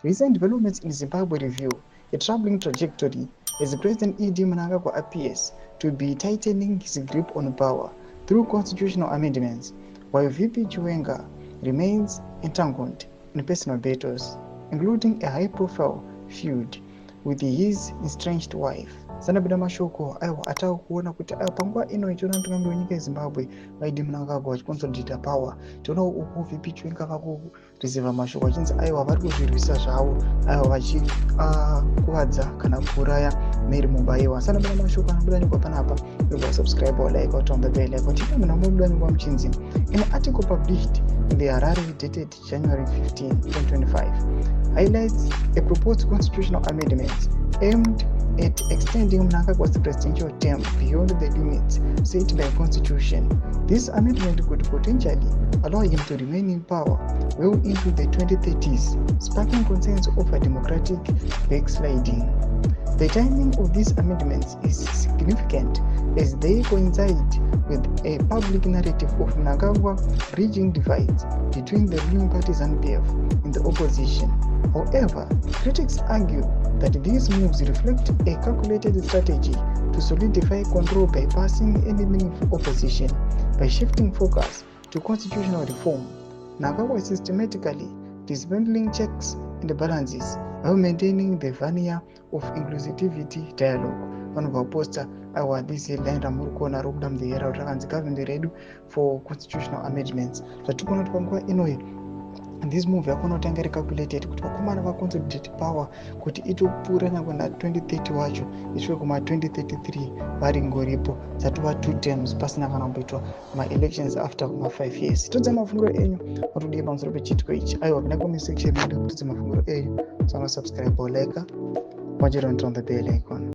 Recent developments in Zimbabwe reveal a troubling trajectory as President E.D. Mnangagwa appears to be tightening his grip on power through constitutional amendments, while VP Chiwenga remains entangled in personal battles, including a high-profile feud with his estranged wife. Sanabida mashoko aiwa atava kuona kuti panguva ino ichiona mutungamiri wenyika yeZimbabwe vaidi Mnangagwa vachiconsolidata power. Tionawo uku VP Chiwenga vakurizeva mashoko achinzi aiwa vari kuzvirwisa zvavo aiwa vachikuvadza kana kuuraya Mary Mubaiwa. Sanabida mashoko anobuda nyika panapa. You subscribe or like or turn the bell icon. In an article published in the Harare dated January 15, 2025, highlights a proposed constitutional amendment aimed at extending Mnangagwa's presidential term beyond the limits set by Constitution. This amendment could potentially allow him to remain in power well into the 2030s, sparking concerns over democratic backsliding. The timing of these amendments is significant as they coincide with a public narrative of Mnangagwa bridging divides between the ruling parties and PF in the opposition. However, critics argue that these moves reflect a calculated strategy to solidify control by passing any meaningful opposition. By shifting focus to constitutional reform, Mnangagwa is systematically dismantling checks and balances while maintaining the veneer of inclusivity dialogue. One of our poster, this line ramurukona rokuda mudhera rakanzi government ready for constitutional amendments. Zvatikona panguva inoyi this move yakonotanga recalculated kuti vakomana vaconsolidate power kuti itopfuura nyangwe na2030 wacho isvike kuma2033 vari ngoripo dzatova 2 terms pasina kana kumboitwa ma-elections after 5 years. Todza mafungiro enyu matodiye pamusoro pechitiko ichi. Aiwa kuna comment section mode kutodza mafungiro enyu. So subscribe or like, watch it on the bell icon.